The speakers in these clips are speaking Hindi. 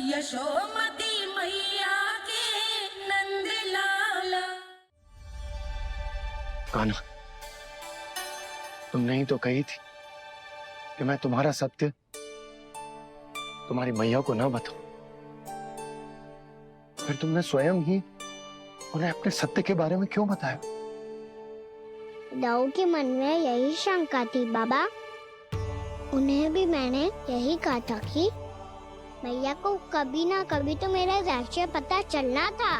यशोमती मैया के नंद लाला। कान्हा, तुमने ही तो कही थी कि मैं तुम्हारा सत्य तुम्हारी मैया को ना बताऊं। फिर तुमने स्वयं ही उन्हें अपने सत्य के बारे में क्यों बताया? दाऊ के मन में यही शंका थी बाबा। उन्हें भी मैंने यही कहा था कि मैया को कभी ना कभी तो मेरा रहस्य पता चलना था।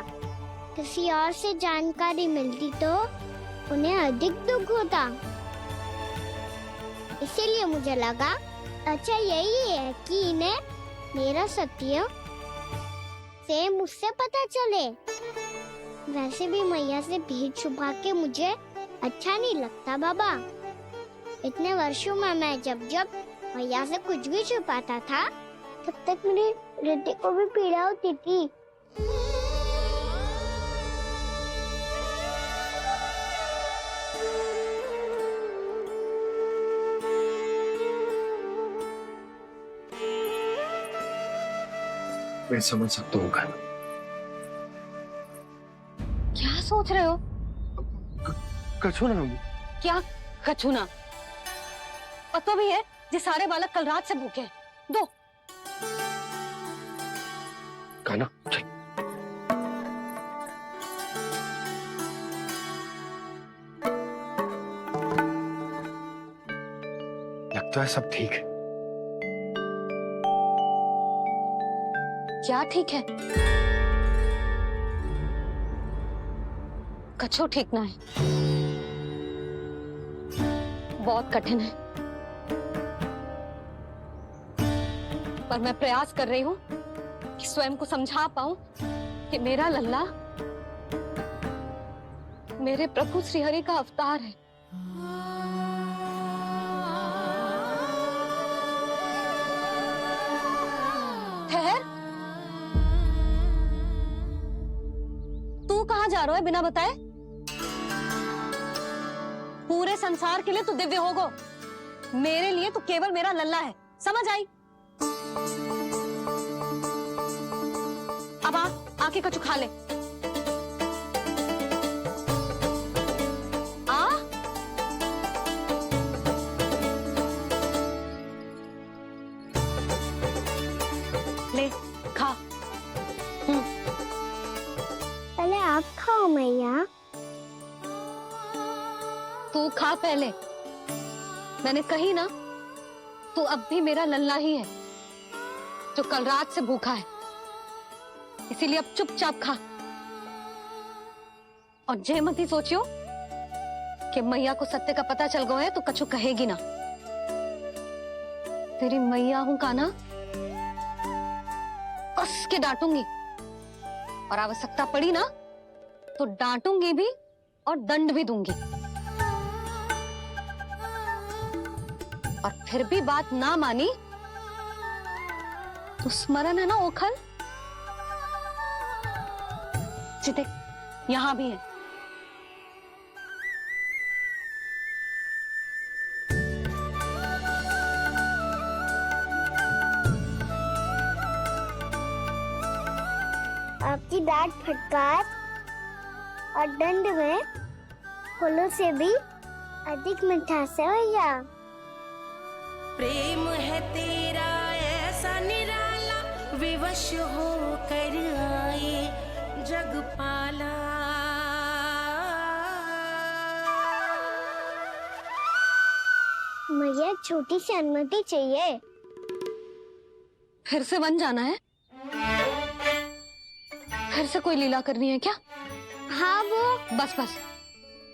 किसी और से जानकारी मिलती तो उन्हें अधिक दुख होता। इसीलिए मुझे लगा अच्छा यही है कि इन्हें मेरा सत्य से मुझसे पता चले। वैसे भी मैया से भेद छुपा के मुझे अच्छा नहीं लगता बाबा। इतने वर्षों में मैं जब जब मैया से कुछ भी छुपाता था तब तक मेरी हृदय को भी पीड़ा होती थी। मैं समझ सकता हूँ कान्हा। क्या सोच रहे हो? कछु ना। क्या कछु ना? पता भी है ये सारे बालक कल रात से भूखे हैं। दो। कान्हा चल। लगता है सब ठीक है। क्या ठीक है? कछु ठीक ना है। बहुत कठिन है, पर मैं प्रयास कर रही हूँ कि स्वयं को समझा पाऊं कि मेरा लल्ला मेरे प्रभु श्रीहरि का अवतार है। ठहर, तू कहाँ जा रहा है बिना बताए? पूरे संसार के लिए तू दिव्य होगो, मेरे लिए तू केवल मेरा लल्ला है। समझ आई? अब आके कछु खा ले। आ ले खा। पहले आप खाओ मैया। तू खा पहले। मैंने कही ना, तू अब भी मेरा लल्ला ही है जो कल रात से भूखा है। इसीलिए अब चुपचाप खा। और जय मत ही सोचियो कि मैया को सत्य का पता चल गया है तो कछु कहेगी ना। तेरी मैया हूं कान्हा, कस के डांटूंगी और आवश्यकता पड़ी ना तो डांटूंगी भी और दंड भी दूंगी। और फिर भी बात ना मानी तो स्मरण है ना ओखल? देख, यहां भी है। आपकी डांट फटकार और दंड में फूलों से भी अधिक मिठास है भैया। प्रेम है तेरा ऐसा निराला, विवश होकर आए जगपाला। मुझे छोटी सी अनुमति चाहिए। फिर से वन जाना है? फिर से कोई लीला करनी है क्या? हाँ वो बस बस,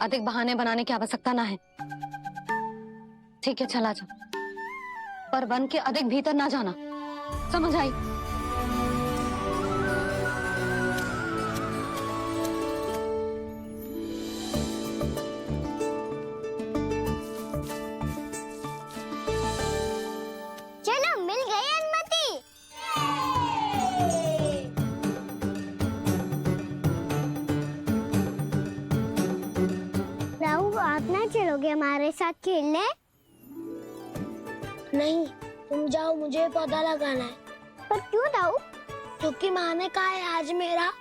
अधिक बहाने बनाने की आवश्यकता ना है। ठीक है चला जा, पर वन के अधिक भीतर ना जाना। समझ आई? चलो मिल गई अनुमति। राहु आप ना चलोगे हमारे साथ खेलने? नहीं, तुम जाओ, मुझे पौधा लगाना है। पर क्यों राहु? क्योंकि माँ ने कहा है आज मेरा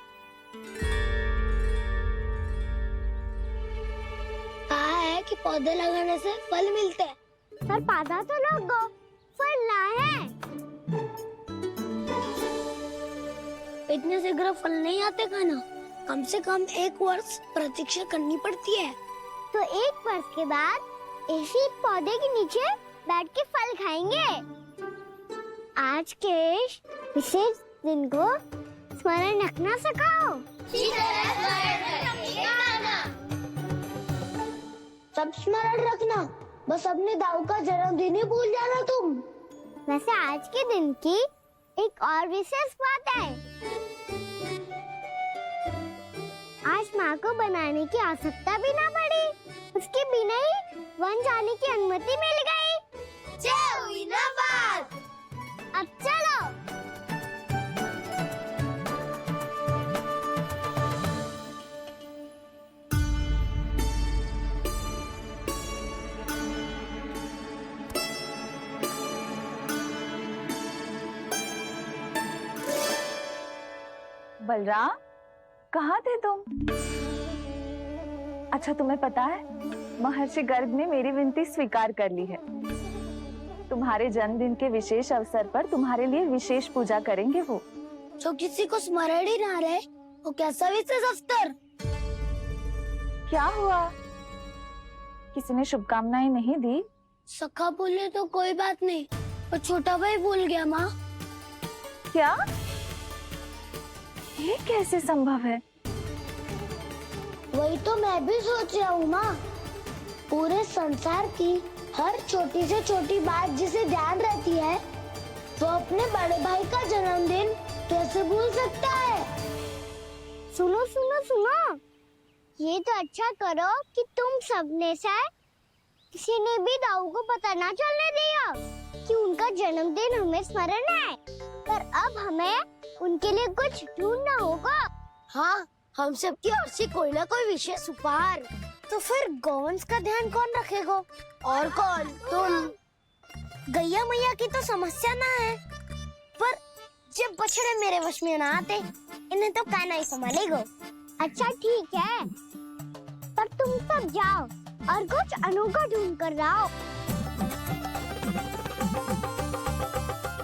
कहा है कि पौधे लगाने से फल मिलते हैं। पर पौधा तो लगो, फल ना है। इतने शीघ्र फल नहीं आते खाना, कम से कम 1 वर्ष प्रतीक्षा करनी पड़ती है। तो 1 वर्ष के बाद इसी पौधे के नीचे बैठ के फल खाएंगे। आज के विशेष दिन को स्मरण रखना सिखाओ। सब स्मरण रखना, बस अपने दाऊ का जन्मदिन ही भूल जाना तुम। वैसे आज के दिन की एक और विशेष बात है। आज माँ को बनाने की आवश्यकता भी ना पड़ी, उसके बिना ही वन जाने की अनुमति मिल गई। जय हुई ना बात। अब चलो। बलराम, कहाँ थे तुम? अच्छा, तुम्हें पता है महर्षि गर्ग ने मेरी विनती स्वीकार कर ली है। तुम्हारे जन्मदिन के विशेष अवसर पर तुम्हारे लिए विशेष पूजा करेंगे वो। जो किसी को स्मरण ही ना रहे, वो कैसा विशेष अवसर? क्या हुआ? किसी ने शुभकामनाएं नहीं दी? सखा बोले तो कोई बात नहीं, पर छोटा भाई भूल गया माँ। क्या? ये कैसे संभव है? वही तो मैं भी सोच रहा हूँ माँ। पूरे संसार की हर छोटी से छोटी बात जिसे ध्यान रहती है, वो अपने बड़े भाई का जन्मदिन कैसे भूल सकता है? सुनो सुनो सुनो, ये तो अच्छा करो कि तुम सबने से किसी ने भी दाऊ को पता ना चलने दिया कि उनका जन्मदिन हमें स्मरण है। पर अब हमें उनके लिए कुछ ढूंढना होगा। हाँ, हम सबकी ओर से कोई ना कोई विशेष उपहार। तो फिर गौवंश का ध्यान कौन रखेगा? और कौन? तुम। गैया मैया की तो समस्या ना है, पर जब बछड़े मेरे वश में ना आते, इन्हें तो कान्हा ही संभालेगा। अच्छा ठीक है, पर तुम सब जाओ और कुछ अनोखा ढूंढ कर लाओ।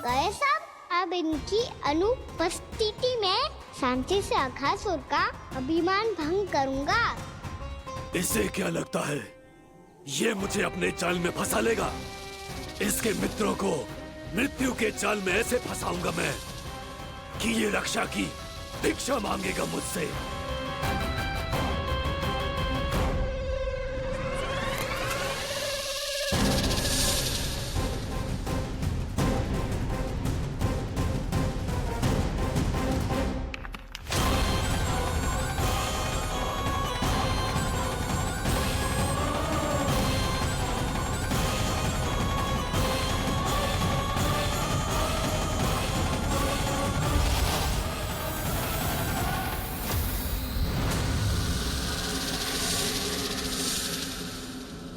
गए सब? अब इनकी अनुपस्थिति में शांति से अघासुर का अभिमान भंग करूंगा। इसे क्या लगता है ये मुझे अपने जाल में फंसा लेगा? इसके मित्रों को मृत्यु के जाल में ऐसे फंसाऊंगा मैं कि ये रक्षा की भिक्षा मांगेगा मुझसे।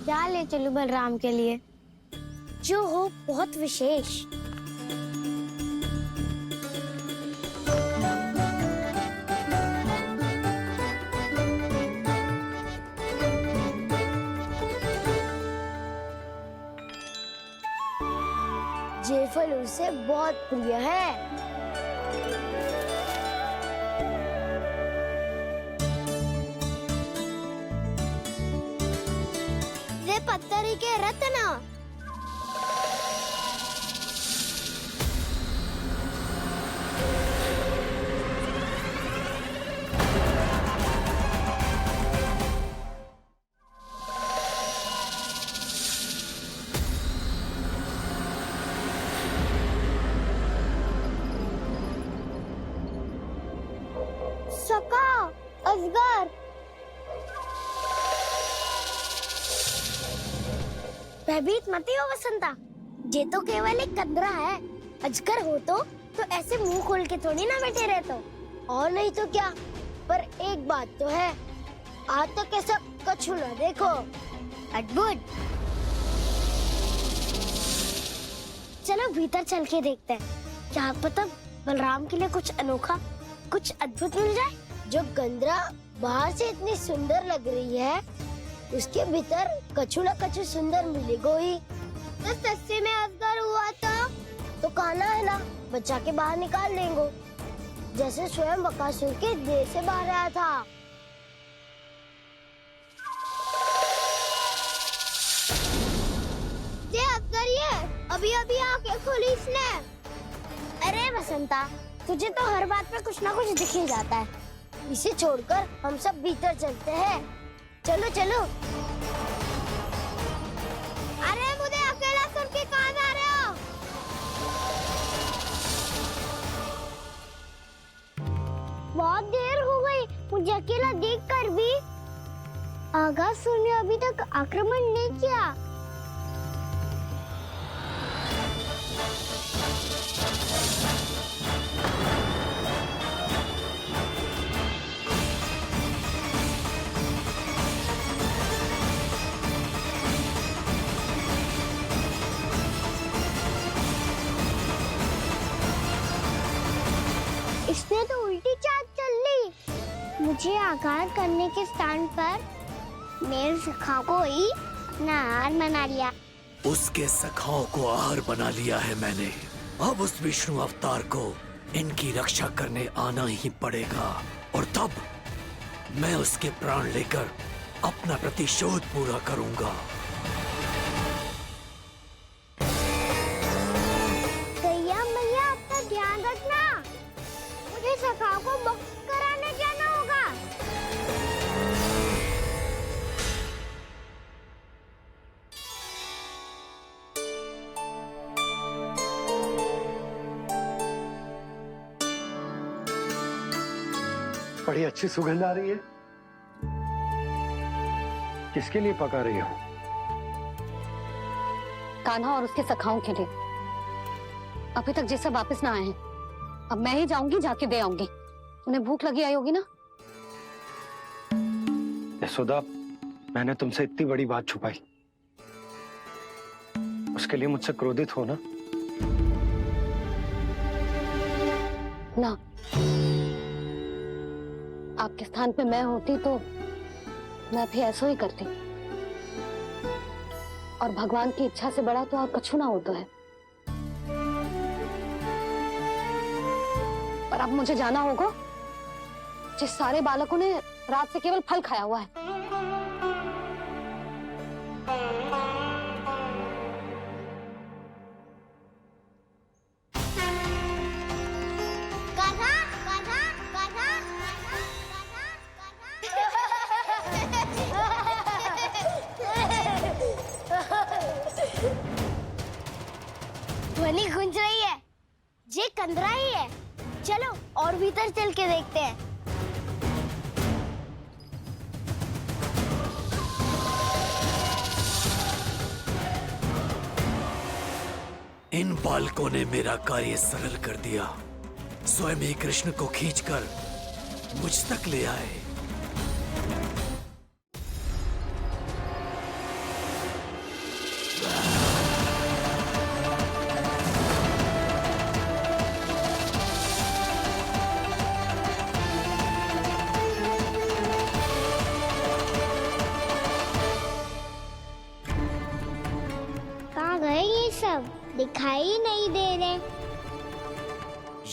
क्या ले चलूं बलराम के लिए जो हो बहुत विशेष? ये फल उसे बहुत प्रिय है। पत्थरी के रत्न। सका, अजगर। भयभीत मत हो वसंता, ये तो केवल एक कंदरा है। अजगर हो तो ऐसे मुंह खोल के थोड़ी ना बैठे रहते हो। और नहीं तो क्या, पर एक बात तो है, आज तक ऐसा कछु ना देखो। अद्भुत। चलो भीतर चल के देखते हैं, क्या पता बलराम के लिए कुछ अनोखा, कुछ अद्भुत मिल जाए। जो गंदरा बाहर से इतनी सुंदर लग रही है, उसके भीतर कछु न कछु सुंदर मिलेगा ही। तो सस्ते में अजगर हुआ तो कान्हा है ना, बच्चा के बाहर निकाल देंगे, जैसे स्वयं बकासुर के देह से बाहर आया था। ये अजगर ये अभी अभी आके खोली इसने। अरे बसंता, तुझे तो हर बात पे कुछ ना कुछ दिख ही जाता है। इसे छोड़कर हम सब भीतर चलते हैं। चलो चलो। अरे मुझे अकेला सुन के कहाँ जा रहे हो? बहुत देर हो गई मुझे अकेला देखकर भी। आगासुर ने अभी तक आक्रमण नहीं किया। इसने तो उल्टी चाल चल ली। मुझे आघात करने के स्थान पर मेरे सखा को ही नार बना लिया। उसके सखाओं को आहार बना लिया है मैंने। अब उस विष्णु अवतार को इनकी रक्षा करने आना ही पड़ेगा, और तब मैं उसके प्राण लेकर अपना प्रतिशोध पूरा करूंगा। गैया मैया, अपना ध्यान रखना। मुझे सखा को मुक्त कराने जाना होगा। बड़ी अच्छी सुगंध आ रही है। किसके लिए पका रही हो? कान्हा और उसके सखाओं के लिए। अभी तक जैसे वापस ना आए हैं, अब मैं ही जाऊंगी, जाके दे आऊंगी। उन्हें भूख लगी आई होगी ना। यशोदा, मैंने तुमसे इतनी बड़ी बात छुपाई, उसके लिए मुझसे क्रोधित हो ना? ना, आपके स्थान पे मैं होती तो मैं भी ऐसा ही करती। और भगवान की इच्छा से बड़ा तो और कछु ना होता है। पर अब मुझे जाना होगा। जिस सारे बालकों ने रात से केवल फल खाया हुआ है। कान्हा, कान्हा, कान्हा, ध्वनि गूंज रही है। ये कंदरा ही है। चलो और भीतर चल के देखते हैं। इन बालकों ने मेरा कार्य सरल कर दिया। स्वयं ही कृष्ण को खींचकर मुझ तक ले आए। कहाँ गए ये सब? दिखाई नहीं दे रहे।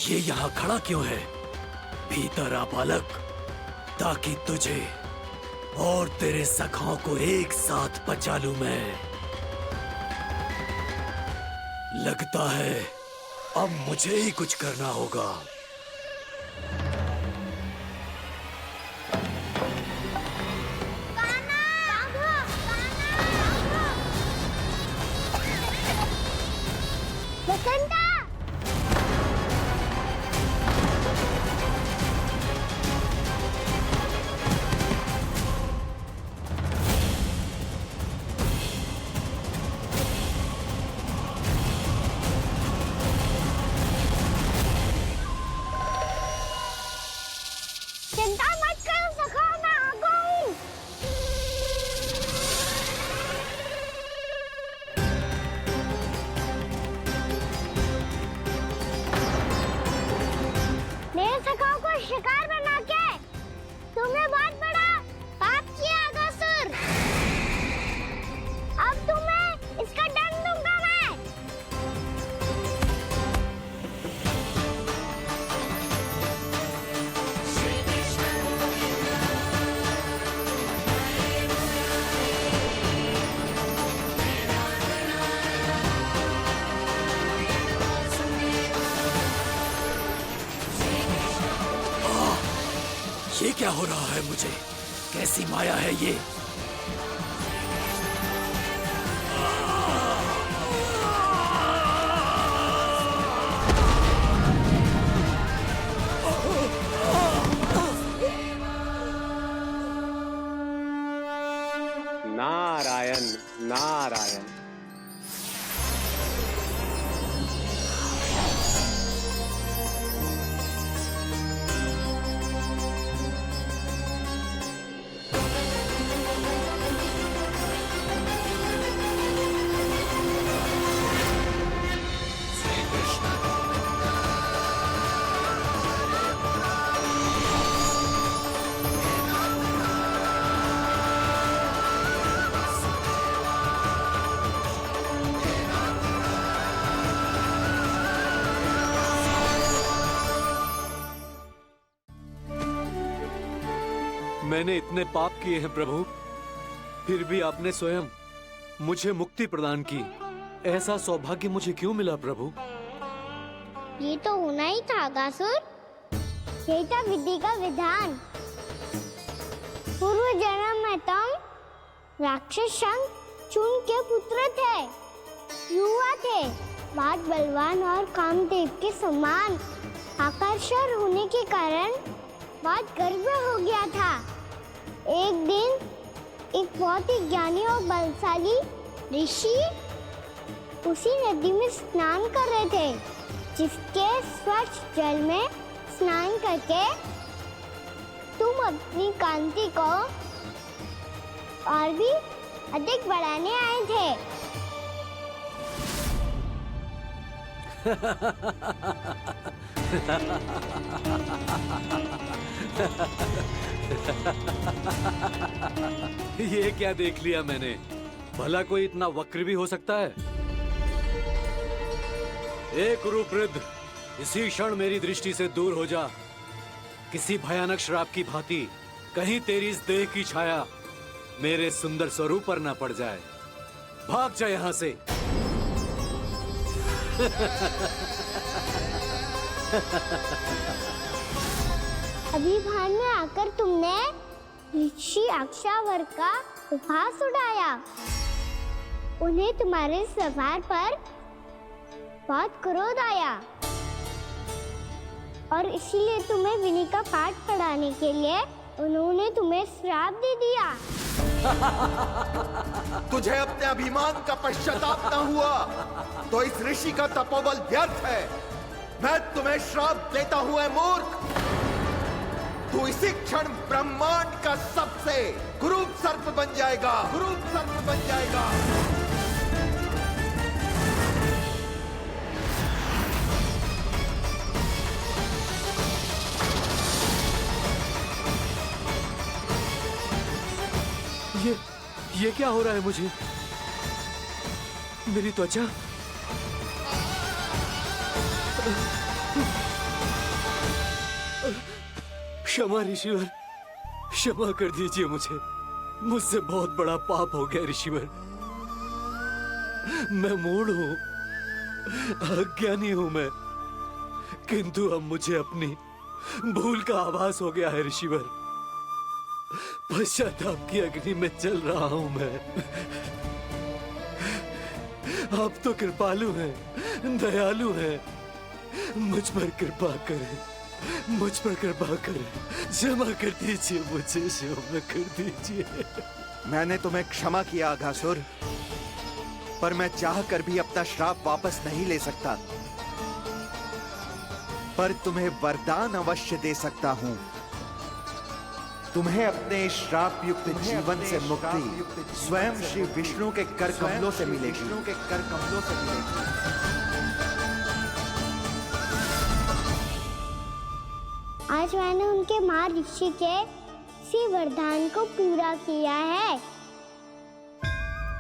ये यहाँ खड़ा क्यों है? भीतर आ बालक, ताकि तुझे और तेरे सखाओं को एक साथ बचा लूं मैं। लगता है अब मुझे ही कुछ करना होगा। बसंता! चिंता मत करो सखा, मैं आ गई। शिकार बना के तुमने बहुत बड़ा पाप किया अगासुर। अब तुम्हें इसका दंड दूंगा मैं। ये क्या हो रहा है मुझे? कैसी माया है ये? नारायण नारायण। मैंने इतने पाप किए हैं प्रभु, फिर भी आपने स्वयं मुझे मुक्ति प्रदान की। ऐसा सौभाग्य मुझे क्यों मिला प्रभु? ये तो होना ही था अगासुर। यही था विधि का विधान। पूर्व जन्म में तुम राक्षस शंखचूड़ के पुत्र थे, युवा थे, बहुत बलवान और कामदेव के समान। आकर्षण होने के कारण बहुत गर्व हो गया था। एक दिन एक बहुत ही ज्ञानी और बलशाली ऋषि उसी नदी में स्नान कर रहे थे, जिसके स्वच्छ जल में स्नान करके तुम अपनी कांति को और भी अधिक बढ़ाने आए थे। ये क्या देख लिया मैंने? भला कोई इतना वक्र भी हो सकता है? एक रूपवृद्ध, इसी क्षण मेरी दृष्टि से दूर हो जा। किसी भयानक श्राप की भांति कहीं तेरी इस देह की छाया मेरे सुंदर स्वरूप पर न पड़ जाए। भाग जा यहाँ से। अभी भान में आकर तुमने ऋषि अक्षावर का उपहास उड़ाया। उन्हें तुम्हारे स्वभाव पर बहुत क्रोध आया और इसीलिए तुम्हें विधि का पाठ पढ़ाने के लिए उन्होंने तुम्हें श्राप दे दिया। तुझे अपने अभिमान का पश्चाताप न हुआ तो इस ऋषि का तपोबल व्यर्थ है। मैं तुम्हें श्राप देता हूँ ऐ मूर्ख। तू इसी क्षण ब्रह्मांड का सबसे कुरूप सर्प बन जाएगा, कुरूप सर्प बन जाएगा। ये क्या हो रहा है मुझे? मेरी त्वचा क्षमा ऋषिवर, क्षमा कर दीजिए मुझे। मुझसे बहुत बड़ा पाप हो गया ऋषिवर। मैं मूढ़ हूँ, अज्ञानी हूँ मैं, किंतु अब मुझे अपनी भूल का आभास हो गया है ऋषिवर। पश्चाताप की अग्नि में जल रहा हूँ मैं। आप तो कृपालु हैं, दयालु हैं, मुझ पर कृपा करें, मुझ पर कृपा करें। क्षमा कर दीजिए मुझे, क्षमा कर दीजिए। मैंने तुम्हें क्षमा किया अघासुर, पर मैं चाहकर भी अपना श्राप वापस नहीं ले सकता। पर तुम्हें वरदान अवश्य दे सकता हूँ। तुम्हें अपने श्राप युक्त जीवन से मुक्ति स्वयं श्री विष्णु के कर कमलों से मिलेगी। आज आज मैंने उनके माँ ऋषि के इसी वरदान को पूरा किया है।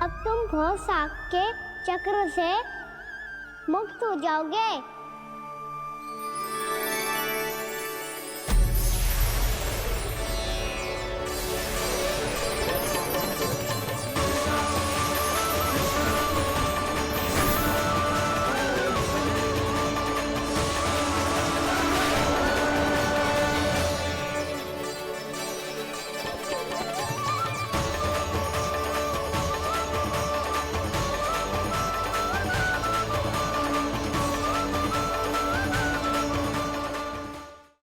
अब तुम भव साग के चक्र से मुक्त हो जाओगे।